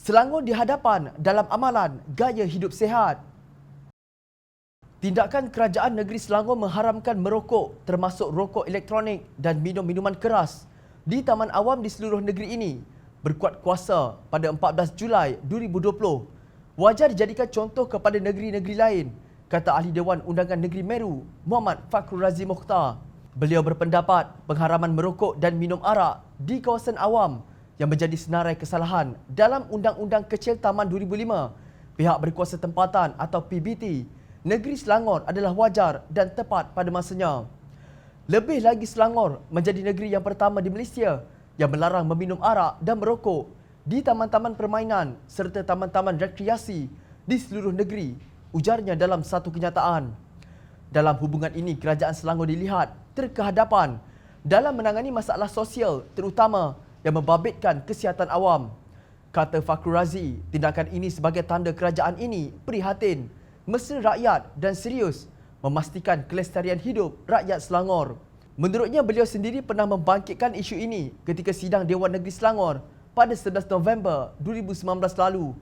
Selangor di hadapan dalam amalan gaya hidup sihat. Tindakan kerajaan negeri Selangor mengharamkan merokok termasuk rokok elektronik dan minum minuman keras di taman awam di seluruh negeri ini berkuat kuasa pada 14 Julai 2020. Wajar dijadikan contoh kepada negeri-negeri lain, kata Ahli Dewan Undangan Negeri Meru, Muhammad Fakrul Razi Mokhtar. Beliau berpendapat pengharaman merokok dan minum arak di kawasan awam yang menjadi senarai kesalahan dalam Undang-Undang Kecil Taman 2005, pihak berkuasa tempatan atau PBT, negeri Selangor adalah wajar dan tepat pada masanya. Lebih lagi, Selangor menjadi negeri yang pertama di Malaysia yang melarang meminum arak dan merokok di taman-taman permainan serta taman-taman rekreasi di seluruh negeri, ujarnya dalam satu kenyataan. Dalam hubungan ini, kerajaan Selangor dilihat terkehadapan dalam menangani masalah sosial terutama yang membabitkan kesihatan awam. Kata Fakrul Razi, tindakan ini sebagai tanda kerajaan ini prihatin, mesra rakyat dan serius memastikan kelestarian hidup rakyat Selangor. Menurutnya, beliau sendiri pernah membangkitkan isu ini ketika sidang Dewan Negeri Selangor pada 11 November 2019 lalu.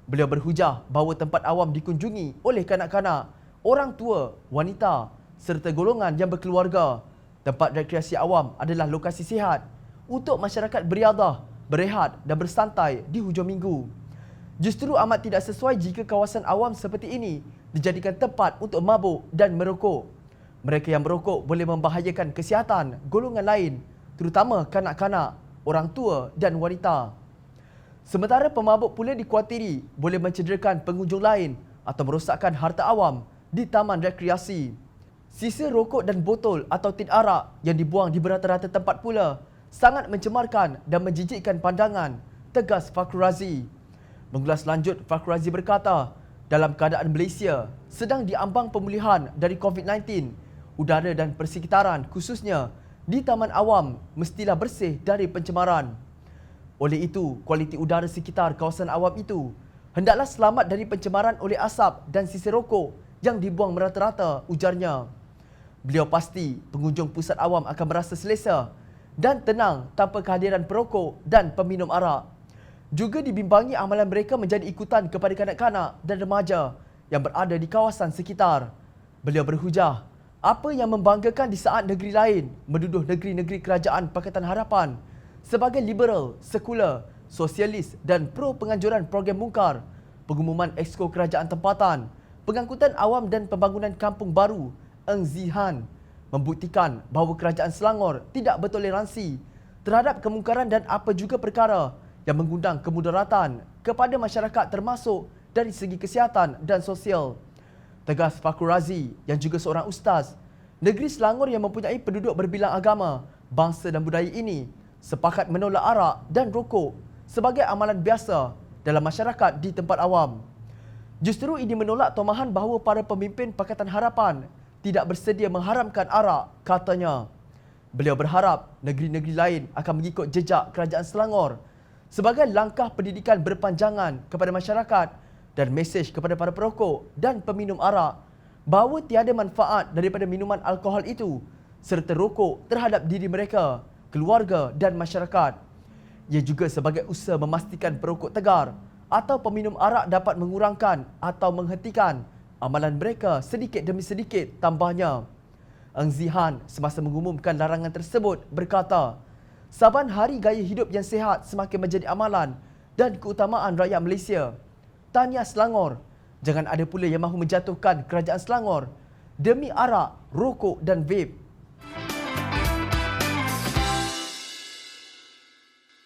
Beliau berhujah bahawa tempat awam dikunjungi oleh kanak-kanak, orang tua, wanita serta golongan yang berkeluarga. Tempat rekreasi awam adalah lokasi sihat untuk masyarakat beriadah, berehat dan bersantai di hujung minggu. Justru amat tidak sesuai jika kawasan awam seperti ini dijadikan tempat untuk mabuk dan merokok. Mereka yang merokok boleh membahayakan kesihatan golongan lain, terutama kanak-kanak, orang tua dan wanita. Sementara pemabuk pula dikuatiri boleh mencederakan pengunjung lain atau merosakkan harta awam di taman rekreasi. Sisa rokok dan botol atau tin arak yang dibuang di berata-rata tempat pula sangat mencemarkan dan menjijikkan pandangan, tegas Fakrul Razi. Mengulas lanjut, Fakrul Razi berkata, dalam keadaan Malaysia sedang diambang pemulihan dari COVID-19, udara dan persekitaran khususnya di taman awam mestilah bersih dari pencemaran. Oleh itu, kualiti udara sekitar kawasan awam itu hendaklah selamat dari pencemaran oleh asap dan sisa rokok yang dibuang merata-rata, ujarnya. Beliau pasti pengunjung pusat awam akan merasa selesa dan tenang tanpa kehadiran perokok dan peminum arak. Juga dibimbangi amalan mereka menjadi ikutan kepada kanak-kanak dan remaja yang berada di kawasan sekitar. Beliau berhujah, apa yang membanggakan di saat negeri lain menduduh negeri-negeri kerajaan Pakatan Harapan sebagai liberal, sekular, sosialis dan pro penganjuran program mungkar, pengumuman exco kerajaan tempatan, pengangkutan awam dan pembangunan kampung baru, Eng Zihan, membuktikan bahawa kerajaan Selangor tidak bertoleransi terhadap kemungkaran dan apa juga perkara yang mengundang kemudaratan kepada masyarakat termasuk dari segi kesihatan dan sosial. Tegas Fakrul Razi yang juga seorang ustaz, negeri Selangor yang mempunyai penduduk berbilang agama, bangsa dan budaya ini sepakat menolak arak dan rokok sebagai amalan biasa dalam masyarakat di tempat awam. Justru ini menolak tomahan bahawa para pemimpin Pakatan Harapan tidak bersedia mengharamkan arak, katanya. Beliau berharap negeri-negeri lain akan mengikut jejak kerajaan Selangor sebagai langkah pendidikan berpanjangan kepada masyarakat dan mesej kepada para perokok dan peminum arak bahawa tiada manfaat daripada minuman alkohol itu serta rokok terhadap diri mereka, keluarga dan masyarakat. Ia juga sebagai usaha memastikan perokok tegar atau peminum arak dapat mengurangkan atau menghentikan amalan mereka sedikit demi sedikit, tambahnya. Eng Zihan semasa mengumumkan larangan tersebut berkata, saban hari gaya hidup yang sihat semakin menjadi amalan dan keutamaan rakyat Malaysia. Tahniah Selangor, jangan ada pula yang mahu menjatuhkan kerajaan Selangor demi arak, rokok dan vape.